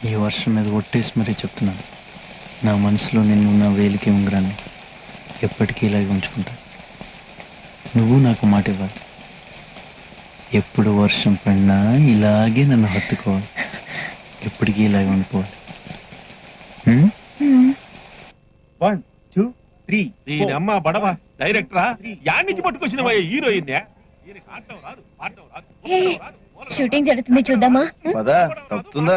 ఈ వర్షం మీద ఒట్టేసి మరీ చెప్తున్నాను, నా మనసులో నిన్ను నా వేలికి ఉంగరాన్ని ఎప్పటికీ ఇలాగే ఉంచుకుంటా. నువ్వు నాకు మాట ఇవ్వాలి, ఎప్పుడు వర్షం పడినా ఇలాగే నన్ను హత్తుకోవాలి, ఎప్పటికీ ఇలాగే ఉండిపోవాలి. 1 2 3 దీని అమ్మ బడవ డైరెక్టరా యాడ్ నుంచి పట్టుకొచ్చిన హీరోయిన్ షూటింగ్ జరుగుతుంది, చూద్దామా? పదా తప్పుతుందా?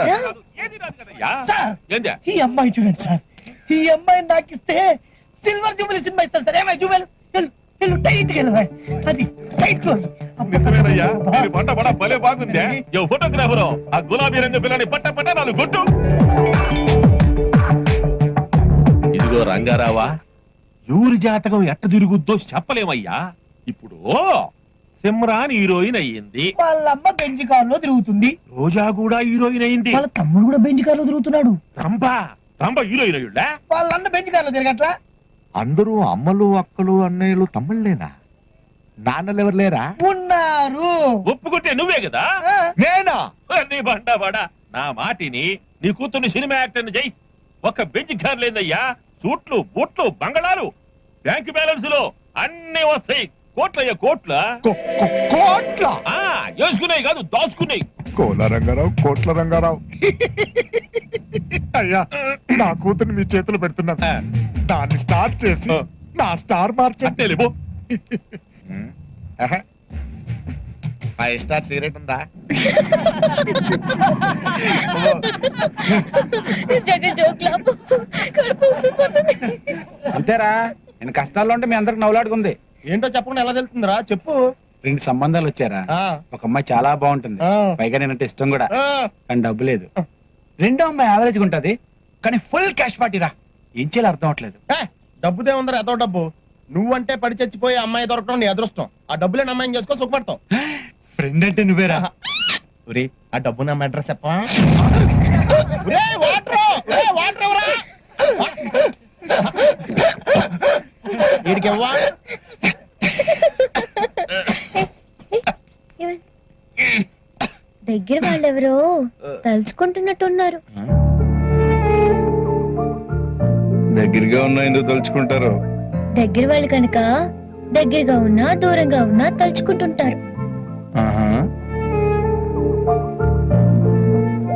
ఈ అమ్మాయి చూడండి సార్, ఈ అమ్మాయి నాకు ఇస్తే సిల్వర్ జూబిలీ సినిమా ఇస్తాను సార్. ఏమై జూబిలీ టైట్ గా అది టైట్ క్లోజ్. భలే బాగుంది. ఫోటోగ్రాఫర్ ఆ గులాబీ రంగు పిల్లని పట్ట నాలుగు కొట్టు. ఇదిగో రంగారావా, ఎవరి జాతకం ఎట్ట తిరుగుద్దో చెప్పలేమయ్యా. ఇప్పుడు సిమ్రాన్ హీరోయిన్ అయ్యింది, వాళ్ళమ్మ బెంచ్ కార్ లో తిరుగుతుంది, రోజా కూడా హీరోయిన్ అయింది, వాళ్ళ తమ్ముడు కూడా బెంచ్ కార్ లో తిరుగుతున్నాడు. రంభ హీరోయిన్ అయ్యుడా? వాళ్ళన్న బెంచ్ కార్ లో తిరగట్లా. అందరూ అమ్మలు అక్కలు అన్నయ్యలు తమ్ముళ్ళేనా? నాన్నలు ఎవరు లేరా? ఉన్నారు. ఒప్పుకుంటే నువ్వే కదా. నేనా? నీ బండా నా మాటిని నీ కూతుర్ని సినిమా యాక్టర్ చెయ్యి. ఒక బెంచ్ కార్ లేదయ్యా, సూట్లు బూట్లు బంగళాలు బ్యాంక్ బ్యాలెన్స్ లో అన్ని వస్తాయి. కోట్లయ్యా కోట్ల కోట్ల వేసుకున్నాయి కాదు, దాచుకున్నాయి. కోల రంగారావు, కోట్ల రంగారావు. అయ్యా, నా కూతురు మీ చేతులు పెడుతున్నాను, దాన్ని స్టార్ట్ చేసి నా స్టార్ మార్చండి. 5 స్టార్ సిగరెట్ ఉందా? అంతేరా, నేను కష్టాల్లో ఉంటే మీ అందరికి నవ్వులాడుకుంది. ఏంటో చెప్పకుండా ఎలా తెలుస్తుందిరా? చెప్పు. 2 సంబంధాలు వచ్చారా. ఒక అమ్మాయి చాలా బాగుంటుంది, పైగా నేనంటే ఇష్టం కూడా, కానీ డబ్బు లేదు. రెండో అమ్మాయి యావరేజ్ ఉంటది, కానీ ఫుల్ క్యాష్ పార్టీరా. ఏం చేయాలి అర్థం అవట్లేదు. డబ్బుదే ఉందరా, ఎంతో డబ్బు. నువ్వంటే పడి చచ్చిపోయి అమ్మాయి దొరకడం నీ అదృష్టం. ఆ డబ్బులేని అమ్మాయిని చేసుకో, సుఖపడతావు. ఫ్రెండ్ అంటే నువ్వేరా. ఒరే, ఆ డబ్బు నా అడ్రస్ చెప్పా. వీడికివ్వా. దగ్గర వాళ్ళెవరో తలుచుకుంటున్నట్టున్నారు. దగ్గరగా ఉన్నా ఎందుకు తలుచుకుంటారు? దగ్గర వాళ్ళు కనుక దగ్గరగా ఉన్నా దూరంగా ఉన్నా తలుచుకుంటుంటారు.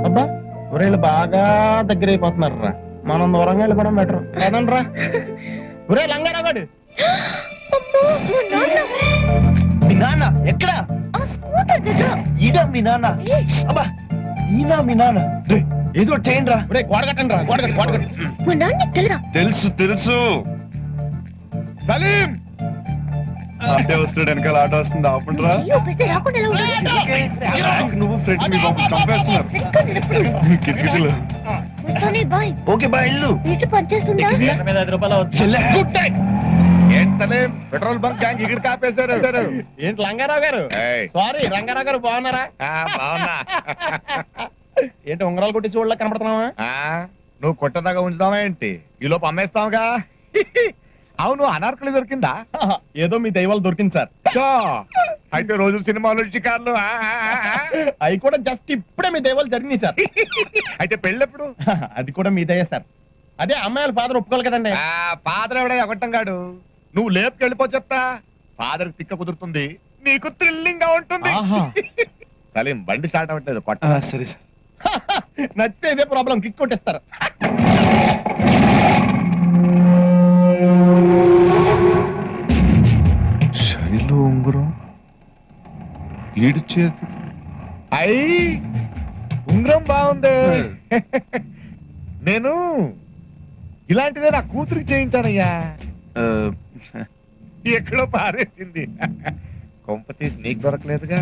అబ్బా, ఒరేళ్ళు బాగా దగ్గర అయిపోతున్నారు రా. మనం దూరంగా వెళ్ళిపోవడం బెటర్ కదండ్రా. ఒరే లంగారాగాడు, మీ నాన్న ఎక్కడ? ఈడా మీ నాన్న? అబ్బా, ఈనా మీ నాన్న? ఏదో చేయండి రా. ఒరే గోడ కట్టండి రా, గోడ కట్టు. మా నాన్న తెలుసా? తెలుసు. సలీం అంటే వస్తాడు, వెనకాల ఆట వస్తుంది, ఆపండిరా. రాకుండా ఎలా ఉంటుంది? నువ్వు ఫ్రెండ్ మీ బాబు చంపేస్తున్నారు. ఓకే బా, ఇల్లు పనిచేస్తుందా? పెట్రోల్ బంక్ ట్యాంక్ ఇక్కడ కాపేశారు. ఏంటి లంగారావు గారు? సారీ రంగారావు గారు, బాగున్నారా? బాగున్నా. ఏంటి ఉంగరాలు కొట్టి చూడలే కనపడుతున్నావా? నువ్వు కొట్టదాకా ఉంచుదావా ఏంటి? ఈ లోపు అమ్మేస్తావుగా. అవును, అనార్కలి దొరికిందా? ఏదో మీ దైవాలు దొరికింది సార్. అయితే రోజు సినిమాలు షికార్లు అవి కూడా జస్ట్ ఇప్పుడే మీ దైవాలు జరిగినాయి సార్. అయితే పెళ్ళెప్పుడు? అది కూడా మీ దయ సార్. అదే అమ్మాయిల ఫాదర్ ఒప్పుకోవాలి కదండి. ఫాదర్ ఎవడ ఎగట్టం కాడు. నువ్వు లేపుకెళ్ళిపో చెప్తా. ఫాదర్ తిక్క కుదురుతుంది, నీకు థ్రిల్లింగ్ గా ఉంటుంది. సలీం బండి స్టార్ట్ అవ్వట్లేదు, కొట్ట. సరే సార్. నచ్చితే ఇదే ప్రాబ్లం, కిక్ కొట్టేస్తారు. శైలు ఉంగరం, ఈడు చేతి. అయ్యి ఉంగరం బాగుంది. నేను ఇలాంటిదే నా కూతురికి చేయించానయ్యా. ఎక్కడో పారేసింది. కొంప తీసి నీకు దొరకలేదుగా.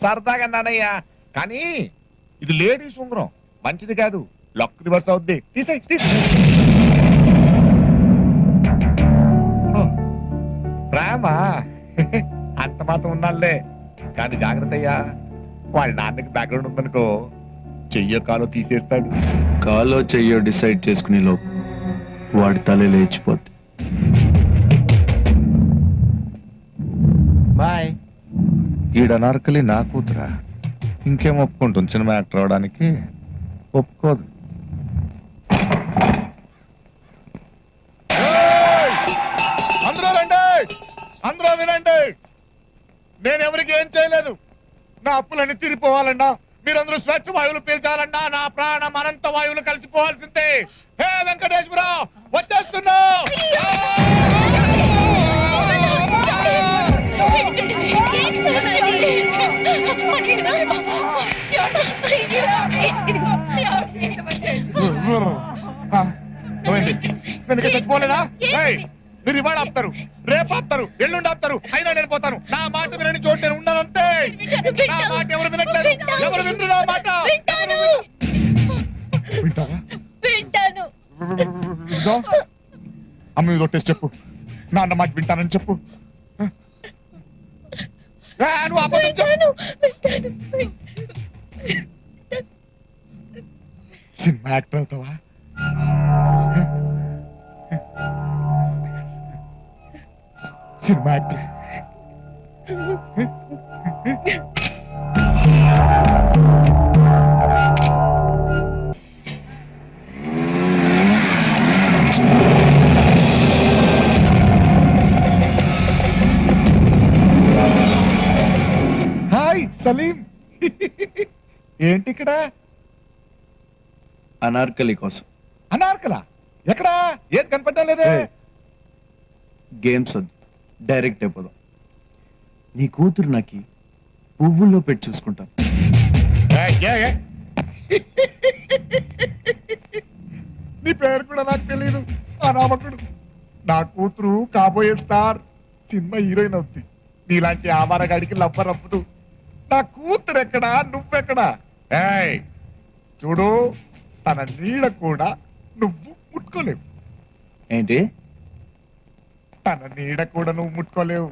సరదాగా నానయ్యా, కానీ ఇది లేడీస్ ఉంగరం, మంచిది కాదు. లక్ రివర్స్ అవుద్ది. తీసే ప్రేమ అంత మాత్రం ఉండాలే, కానీ జాగ్రత్త అయ్యా. వాళ్ళ నాన్నకి బ్యాక్గ్రౌండ్ ఉందనుకో, చెయ్యో కాలో తీసేస్తాడు. కాలో చెయ్యో డిసైడ్ చేసుకునే లోపు వాడి తల లేచిపోద్ది. బాయ్. ఈడ నార్కలి నా కూతురా, ఇంకేం ఒప్పుకుంటుంది సినిమా యాక్టర్ అవడానికి? ఒప్పుకోదు. అందరూ రండి, అందరూ వినండి. నేను ఎవరికి ఏం చేయలేదు. నా అప్పులన్నీ తీరిపోవాలన్నా, మీరందరూ స్వచ్ఛ వాయువులు పీల్చాలన్నా, నా ప్రాణం అనంత వాయువులు కలిసిపోవాల్సిందే. హే వెంకటేశ్వరరావు, వచ్చేస్తున్నా. నేను చచ్చిపోలేదా? మీరు ఇవాళ ఆపుతారు, రేపు ఆపుతారు, ఎల్లుండి ఆపుతారు, అయినా నేను పోతాను. నా మాట వినని చోటు నేను ఉన్నానంతే. నా మాట ఎవరు వినట్లేదు, ఎవరు వినరు నా మాట. వింటావా? అమ్మ మీద ఒట్టేసి చెప్పు, నాన్న మాట వింటానని చెప్పు. నువ్వు అబద్ధం చెప్పు. సినిమా యాక్టర్ అవుతావా? Cinema actor. హాయ్ సలీం. ఏంటి ఇక్కడ? అనార్కలి కోసం. అనార్కలా? ఎక్కడా? ఏది కనపడటం లేదే. గేమ్స్ వద్దు, డైరెక్ట్ అయిపోదాం. నీ కూతురు నాకి పువ్వుల్లో పెట్టి చూసుకుంటాను. నీ పేరు కూడా నాకు తెలియదు, అనామకుడు. నా కూతురు కాబోయే స్టార్, సినిమా హీరోయిన్ అవుద్ది. నీలాంటి ఆవారగాడికి లవ్వర్ అవ్వదు. నా కూతురు ఎక్కడా, నువ్వెక్కడా? చూడు, తన నీడ కూడా నువ్వు ముట్టుకోలేవు. ఏంటి? తన నీడ కూడా నువ్వు ముట్టుకోలేవు.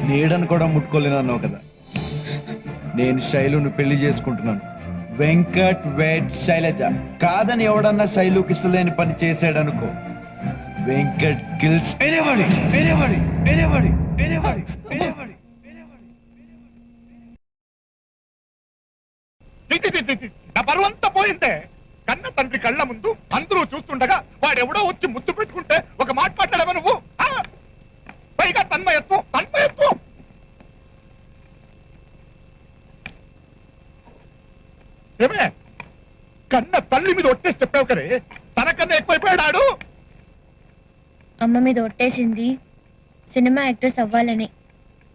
నీడను కూడా ముట్టుకోలేను అన్నావు కదా. నేను శైలును పెళ్లి చేసుకుంటున్నాను. వెంకట్ వెడ్ శైలజ. కాదని ఎవడన్నా శైలుకి ఇష్టలేని పని చేశాడనుకో, Venkat kills anybody anybody anybody anybody anybody. నా పరువంతా పోయిందే. కన్న తండ్రి కళ్ళ ముందు అందరూ చూస్తుండగా వాడెవడో వచ్చి ముద్దు పెట్టుకుంటే ఒక మాట మాట్లాడవా నువ్వు? పైగా తన్మయత్వం, తన్మయత్వం. ఏమే, కన్న తల్లి మీద ఒట్టేసి చెప్పావు కదే, తనకన్నా ఎక్కువైపోయాడు. అమ్మ మీద ఒట్టేసింది సినిమా యాక్ట్రెస్ అవ్వాలని,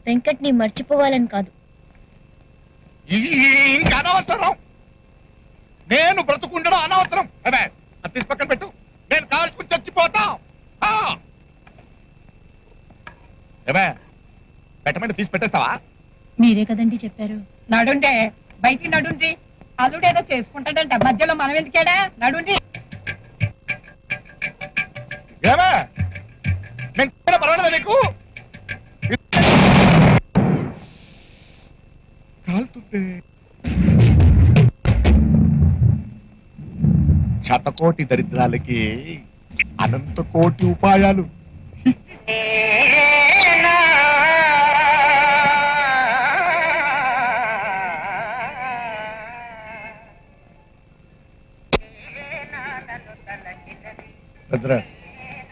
వెంకట్ ని మర్చిపోవాలని కాదు. ఇంకా అనవసరం. నేను బ్రతుకుండడం అనవసరం. అదే అది తీసి పక్కన పెట్టు. నేను కాల్చుకుని చచ్చిపోతా. ఏమే, పెట్టమంటే తీసి పెట్టేస్తావా? మీరే కదండి చెప్పారు. నడుండే, బయటికి నడుండి. అల్లుడేదో చేసుకుంటాడంట, మధ్యలో మనం ఎందుకేడా? నడుండి. ఏమే, నేను పర్వాలేదా నీకు? కాలుతుంది. శతకోటి దరిద్రాలకి అనంత కోటి ఉపాయాలు.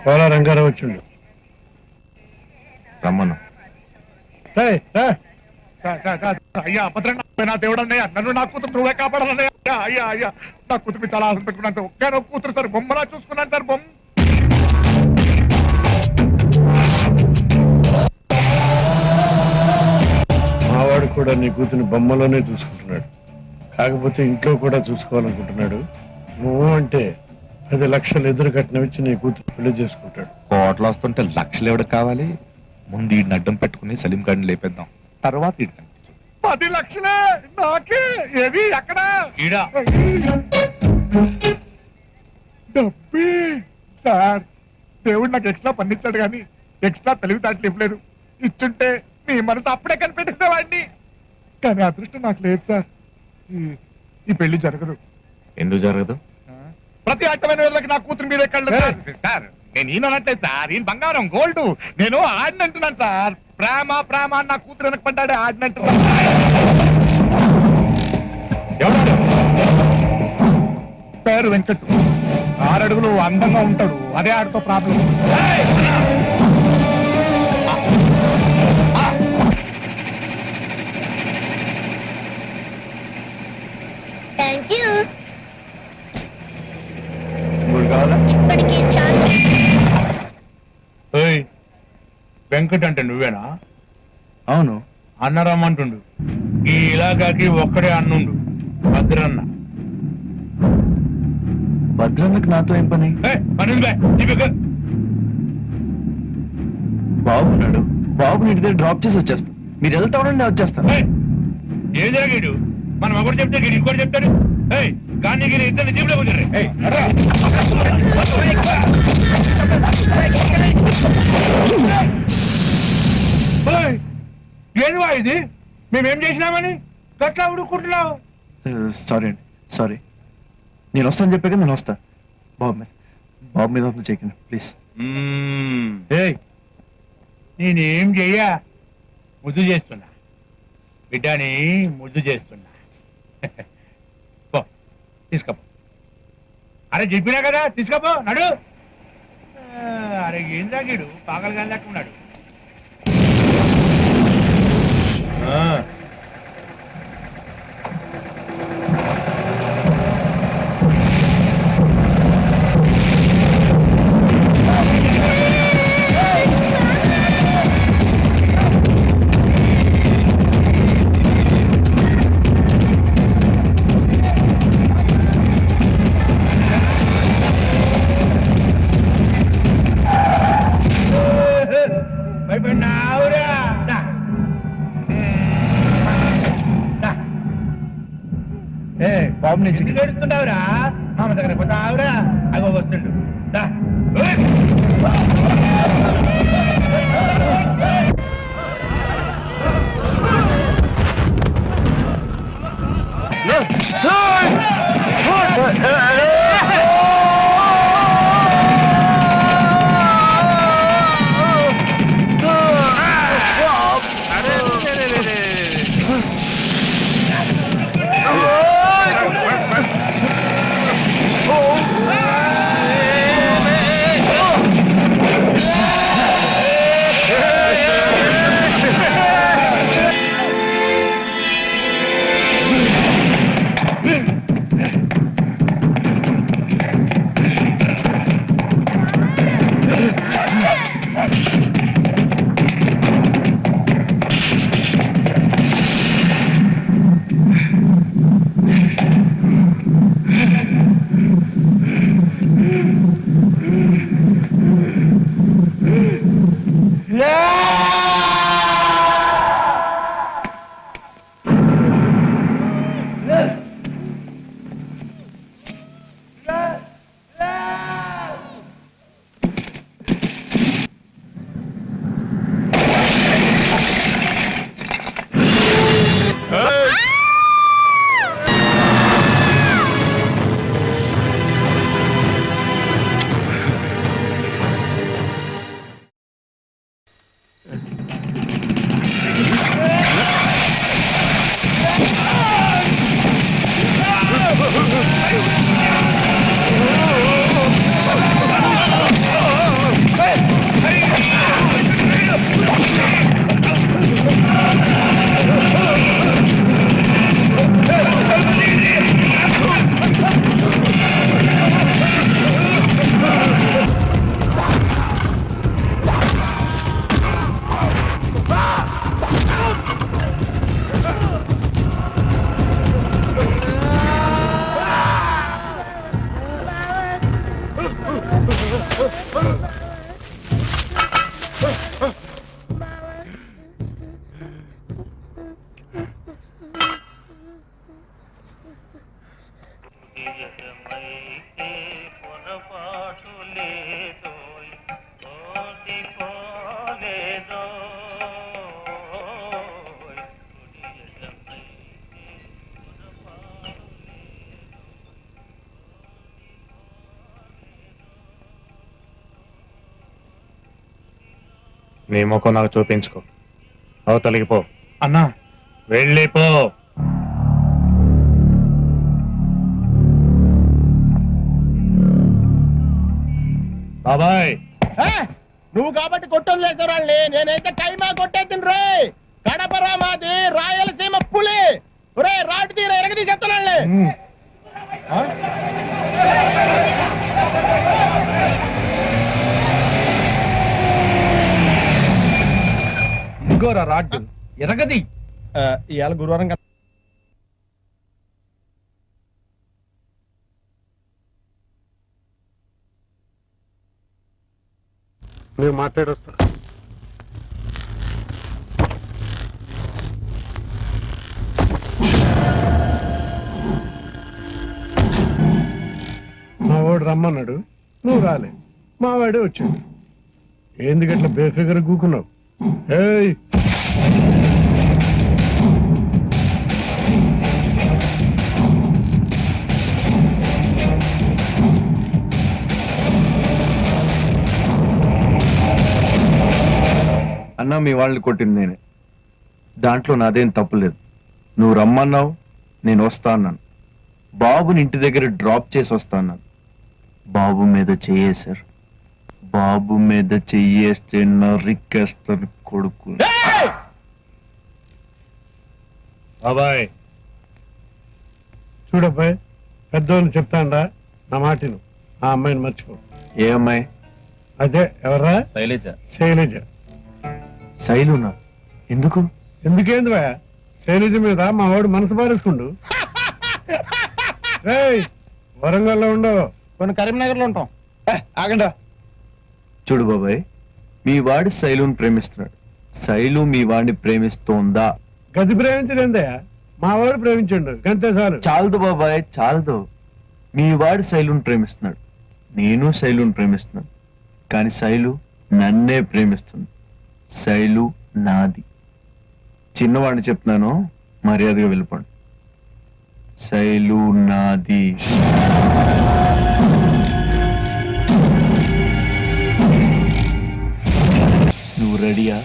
కోలా రంగారావు వచ్చిండు. రమ్మను. అయ్యా భద్రంగా నా దేవుడు అన్నయ్య, నన్ను నా కూతురు నువ్వే కాపాడాలన్నయ్య. అయ్యా అయ్యా, నా కూతురు చాలా ఆశ పెట్టుకున్నాను సార్. ఒక్క కూతురు సార్, బొమ్మలా చూసుకున్నాను సార్. బొమ్మ కూడా నీ కూతుని బొమ్మలోనే చూసుకుంటున్నాడు. కాకపోతే ఇంట్లో కూడా చూసుకోవాలనుకుంటున్నాడు. నువ్వు అంటే 10 లక్షలు ఎదురు కట్నం ఇచ్చి నీ కూతురు పెళ్లి చేసుకుంటాడు. కోట్లు వస్తుంటే లక్షలు ఎవరికి కావాలి? ముందు ఈ అడ్డం పెట్టుకుని సలీం గారిని లేపేద్దాం, తర్వాత ఇటు సంగతి చూద్దాం. 10 లక్షలే నాకే. ఏది ఎక్కడ? డబ్బే సార్, దేవుడు నాకు ఎక్స్ట్రా పన్నిచ్చాడు కానీ ఎక్స్ట్రా తెలివితేటలు ఇవ్వలేదు. ఇచ్చుంటే మీ మనసు అప్పుడే కనిపెట్టేసేవాడిని. కానీ అదృష్టం నాకు లేదు సార్. ఈ పెళ్లి జరగదు. ఎందుకు జరగదు? ప్రతి అట్టమైన వాళ్ళకి నా కూతురు మీదే కళ్ళు సార్. నేను ఈయనట్లేదు సార్, ఈయన బంగారం గోల్డ్. నేను ఆడినంటున్నాను సార్. ప్రేమ ప్రేమ అని నా కూతురు వెనకపడ్డాడే ఆడినంటున్నాను. పేరు వెంకట్, 6 అడుగులు, అందంగా ఉంటాడు. అదే ఆడితో ప్రాబ్లం. Thank you. మూడు కావాలా? ఇప్పటికే చాలా. వెంకట్ అంటే నువ్వేనా? అవును. అన్న రమ్మంటుండు. ఈ ఇలాకాకి ఒక్కడే అన్నుండు, భద్రన్న. భద్రన్నకు నాతో ఏం పని? బాబున్నాడు, బాబుని ఇంటి దగ్గర డ్రాప్ చేసి వచ్చేస్తా. మీరు వెళ్తా ఉండండి, వచ్చేస్తాను. ఏం జరిగాడు? మనం ఒకటి చెప్తే ఇంకోటి చెప్తాడు. కానీ ఇద్దరు జీవులో ఉంటారు. ఏదివా ఇది? మేమేం చేసినామని గట్లా ఉడుకుంటున్నావు? సారీ అండి, సారీ. నేను వస్తాను చెప్పాక నేను వస్తా. బాబు మీద వద్దు చేయకండి ప్లీజ్. నేనేం చెయ్యా, ముద్దు చేస్తున్నా బిడ్డని, ముద్దు చేస్తున్నా. తీసుకోపో. అరే చెప్పినా కదా, తీసుకోపో. నడు. అరే ఏం తాగాడు? పాగలు కానీ లేకున్నాడు. బాబు నుంచి గడుస్తున్నావురా? మామ దగ్గర పోతావురా? అగో వస్తుండు. నీ ముఖం నాకు చూపించుకో అవతలికి పో. అన్నా వెళ్ళిపో. బాబాయ్ నువ్వు కాబట్టి కొట్టొదిలేసారాళ్ళే, నేనైతే కైమా కొట్టేద్దును రే. కడపరా మాది రాయలసీమ పులి. రే రాటు తీర ఎరగది చెప్తానండి. ఇంకోరా రాడ్డు ఎరగది. ఇవాళ గురువారం కదా. నేను మాట్లాడొస్తా. మా వాడు రమ్మన్నాడు, నువ్వు రాలే. మా వాడే వచ్చాడు. ఎందుకట్లా బేఫిగర్ కూకున్నావు? ఏయ్ అన్నా, మీ వాళ్ళని కొట్టింది నేనే. దాంట్లో నాదేం తప్పులేదు. నువ్వు రమ్మన్నావు, నేను వస్తా అన్నాను. బాబుని ఇంటి దగ్గర డ్రాప్ చేసి వస్తా అన్నాను. బాబు మీద చెయ్యేశారు. బాబు మీద చెయ్యేస్తే నరికేస్తాను కొడుకు. బాబాయ్ చూడబ్బాయి, పెద్దోళ్ళు చెప్తాండా, నా మాటను. ఆ అమ్మాయిని మర్చిపో. ఏ అమ్మాయి? అదే ఎవర్రా? శైలజ. శైలజ. శైలునా? ఎందుకు? ఎందుకేంది భయ? శైలజ మీద మా వాడు మనసు పారేసుకుండు. వరంగల్లో ఉండవు, కొన్ని కరీంనగర్ లో ఉంటాం. ఆగండా. చూడు బాబాయ్, మీ వాడు శైలుని ప్రేమిస్తున్నాడు. శైలు మీ వాడిని ప్రేమిస్తోందా? గది ప్రేమించలేందయ్యా, మా వాడు ప్రేమించండు, గంతే చాలు. చాలదు బాబాయ్, చాలదు. మీ వాడు శైలుని ప్రేమిస్తున్నాడు, నేను శైలుని ప్రేమిస్తున్నాను. కానీ శైలు నన్నే ప్రేమిస్తుంది. శైలు నాది. చిన్నవాడిని చెప్తున్నాను, మర్యాదగా వెళ్ళిపోండి. శైలు నాది. నువ్వు రెడీయా?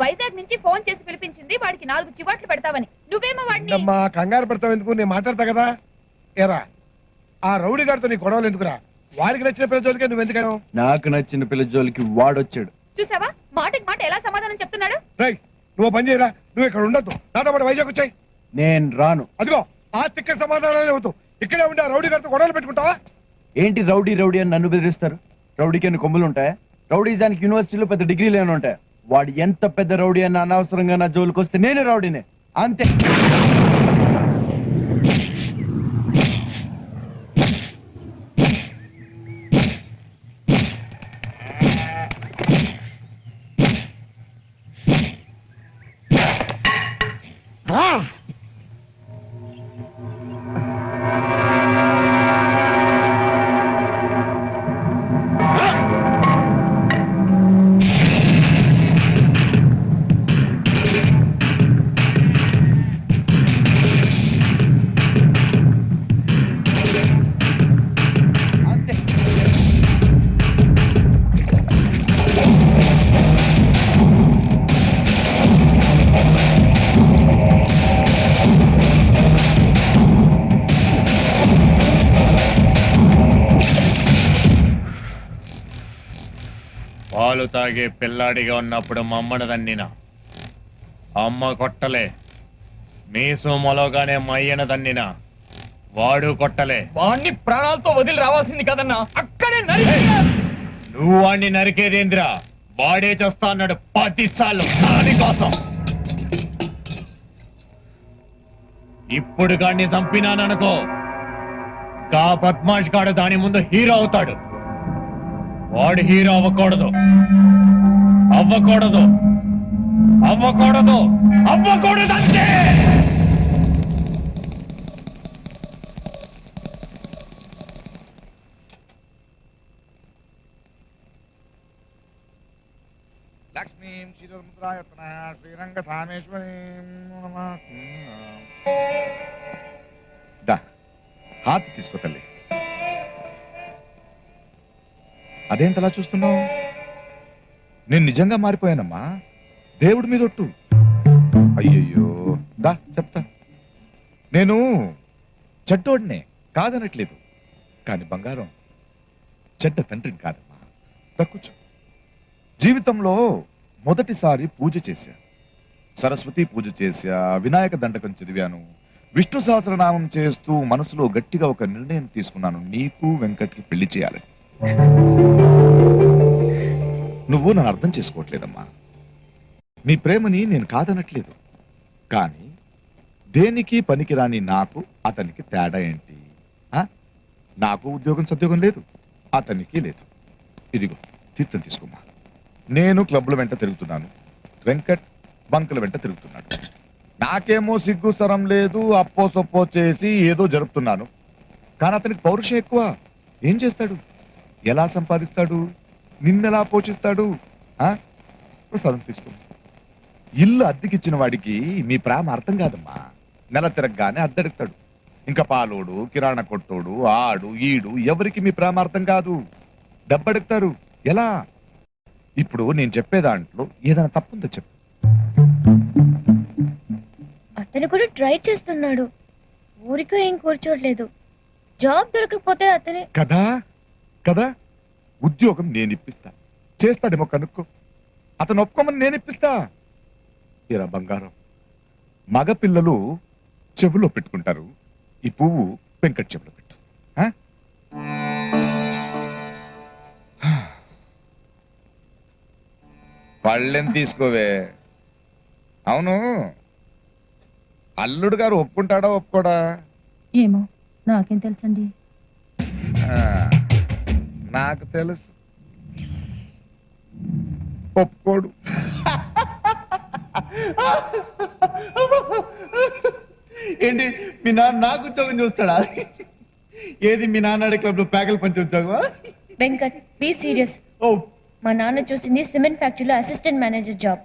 వైజాగ్ నుంచి ఫోన్ చేసి పిలిపించింది వాడికి 4 చివాట్లు పెడతావని. నువ్వేమో వాడిని అమ్మా కంగారు పెడతావు ఎందుకు? నేను మాట్లాడతా కదా. ఏరా, ఆ రౌడీ గారితో నీ గొడవలు ఎందుకురా? వాడికి నచ్చిన పిల్ల జోలికే నువ్వు ఎందుకను? నాకు నచ్చిన పిల్ల జోలికి వాడొచ్చాడు. చూసావా మాటకి మాట ఎలా సమాధానం చెప్తున్నాడు. రైట్, నువ్వు పని చేయరా. నువ్వు ఇక్కడ ఉండొద్దు, నాతో పాటు వైజాగ్ వచ్చాయి. నేను రాను. అదిగో ఆ తిక్క సమాధానాలే అవుతావు. ఇక్కడే ఉండి ఆ రౌడీ గారితో గొడవలు పెట్టుకుంటావా? ఏంటి రౌడీ రౌడీ అని నన్ను బెదిరిస్తారు? రౌడీకి అన్ని కొమ్ములు ఉంటాయా? రౌడీజానికి యూనివర్సిటీలో పెద్ద డిగ్రీలు ఏమైనా ఉంటాయా? వాడు ఎంత పెద్ద రౌడీ అన్న అనవసరంగా నా జోలికి వస్తే నేను రౌడీనే, అంతే. పాలు తాగే పిల్లాడిగా ఉన్నప్పుడు మమ్మను దన్నిన అమ్మ కొట్టలే. మీసు మొలగానే మయ్యన దన్నిన వాడు కొట్టలే. వాణ్ణి ప్రాణాలతో వదిలి రావాల్సింది కదన్నా, అక్కడే నువ్వు వాణ్ణి నరికేదేంద్రా? వాడే చేస్తా అన్నాడు 10 సార్లు దానికోసం. ఇప్పుడు గాడిని చంపినాననుకో ఇంకా బద్మాష్ గాడు దాని ముందు హీరో అవుతాడు. వాడు హీరో అవ్వకూడదు, అవ్వకూడదు, అవ్వకూడదు, అవ్వకూడదు అంతే. లక్ష్మీం శ్రీరంగ శ్రీరంగ ధామేశ్వరి హాత్ తీసుకో తల్లి. అదేంటలా చూస్తున్నావు? నేను నిజంగా మారిపోయానమ్మా, దేవుడి మీద ఒట్టు. అయ్యయ్యో దా చెప్తా. నేను చెడ్డోడినే కాదనట్లేదు, కానీ బంగారం చెడ్డ తండ్రిని కాదమ్మా. తక్కువ జీవితంలో మొదటిసారి పూజ చేశా, సరస్వతి పూజ చేశా, వినాయక దండకం చదివాను, విష్ణు సహస్రనామం చేస్తూ మనసులో గట్టిగా ఒక నిర్ణయం తీసుకున్నాను, నీకు వెంకట్కి పెళ్లి చేయాలని. నువ్వు నన్ను అర్థం చేసుకోవట్లేదమ్మా. నీ ప్రేమని నేను కాదనట్లేదు, కానీ దేనికి పనికిరాని నాకు అతనికి తేడా ఏంటి? నాకు ఉద్యోగం సద్యోగం లేదు, అతనికి లేదు. ఇదిగో తీర్థం తీసుకోమ్మా. నేను క్లబ్ల వెంట తిరుగుతున్నాను, వెంకట్ బంకుల వెంట తిరుగుతున్నాడు. నాకేమో సిగ్గు సరం లేదు, అప్పో సొప్పో చేసి ఏదో జరుపుతున్నాను. కానీ అతనికి పౌరుషం ఎక్కువ. ఏం చేస్తాడు, ఎలా సంపాదిస్తాడు, నిన్నెలా పోషిస్తాడు? ప్రసాదం తీసుకో. ఇల్లు అద్దెకిచ్చిన వాడికి మీ ప్రేమ అర్థం కాదమ్మా. నెల తిరగగానే అద్దెడుతాడు. ఇంకా పాలోడు, కిరాణా కొట్టోడు, ఆడు ఈడు ఎవరికి మీ ప్రేమ అర్థం కాదు, డబ్బడుగుతారు. ఎలా? ఇప్పుడు నేను చెప్పే దాంట్లో ఏదైనా తప్పుందో చెప్పు. అతను కూడా ట్రై చేస్తున్నాడు, ఊరికే ఏం కూర్చోట్లేదు. జాబ్ దొరకకపోతే అతనే కదా కదా ఉద్యోగం నేను ఇప్పిస్తా, చేస్తాడేమో కనుక్కో. అతను ఒప్పుకోమని నేను ఇప్పిస్తా. ఇరా బంగారం, మగ పిల్లలు చెవులో పెట్టుకుంటారు, ఈ పువ్వు వెంకట్ చెవులో పెట్టు. పళ్ళెం తీసుకోవే. అవును, అల్లుడు గారు ఒప్పుకుంటాడా ఒప్పుకోడా? ఏమో నాకేం తెలుసండి. నాకు తెలుసు, ఒప్పుకోడు. ఏంటి మీ నాన్న నాకు ఉద్యోగం చూస్తాడా? ఏది మీ నాన్న క్లబ్ లో ప్యాకల్ పంచి ఉద్యోగం? Venkat be serious. మా నాన్న చూసింది సిమెంట్ ఫ్యాక్టరీలో అసిస్టెంట్ మేనేజర్ జాబ్.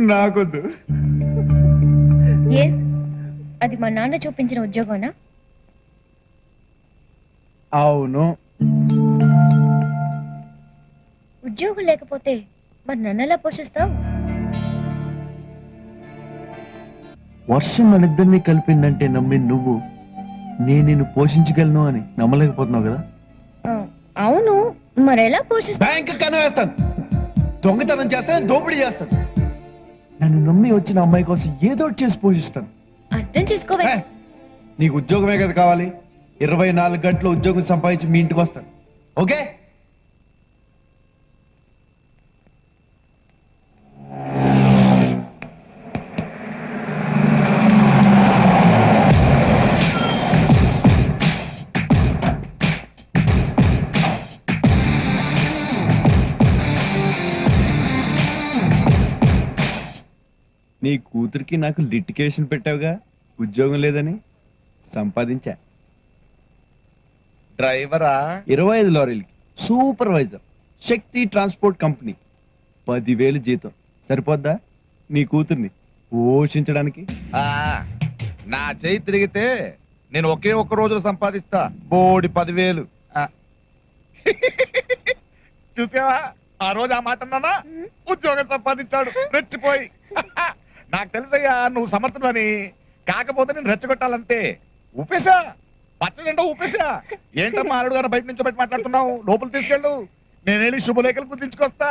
నాకొద్దు. ఏ అది మా నాన్న చూపించిన ఉద్యోగమా? అవును. ఉద్యోగం లేకపోతే మరి నన్నెలా పోషిస్తావు? వర్షం మనిద్దరినీ కలిపిందంటే నమ్మి నువ్వు నేను నిన్ను పోషించగలను అని నమ్మలేకపోతున్నావు కదా. అవును, మరెలా పోషిస్తా? బ్యాంక్ కన్ను వేస్తాను, దొంగతనం చేస్తాను, దోపిడీ చేస్తాను. నన్ను నమ్మి వచ్చిన అమ్మాయి కోసం ఏదో చేసి పోషిస్తాను. అర్థం చేసుకోవే. నీకు ఉద్యోగమే కదా కావాలి, 24 గంటలు ఉద్యోగం సంపాదించి మీ ఇంటికి వస్తాను. ఓకే? నీ కూతురికి నాకు లిటికేషన్ పెట్టావుగా, ఉద్యోగం లేదని. సంపాదించా. డ్రైవరా? 25 లారీలకి సూపర్వైజర్, శక్తి ట్రాన్స్పోర్ట్ కంపెనీ, 10,000 జీతం. సరిపోద్దా నీ కూతుర్ని పోషించడానికి? నా చేయి తిరిగితే నేను ఒకే ఒక్క రోజులో సంపాదిస్తా బోడి 10,000. చూసావా, ఆ రోజు ఆ మాట అన్నానా, ఉద్యోగం సంపాదించాడు రెచ్చిపోయి. నాకు తెలుసయ్యా నువ్వు సమర్థులని, కాకపోతే నేను రెచ్చగొట్టాలంతే. ఊపేశా, పచ్చజెండా ఊపేశా. ఏంటమ్మా అల్లుడు గారు బయట నుంచి బయట మాట్లాడుతున్నావు, లోపల తీసుకెళ్ళు, నేనేళ్ళి శుభలేఖలు గుర్తించుకొస్తా.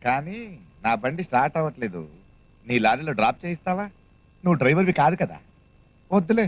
కానీ నా బండి స్టార్ట్ అవ్వట్లేదు, నీ లారీలో డ్రాప్ చేయిస్తావా? నువ్వు డ్రైవర్వి కాదు కదా. వద్దులే.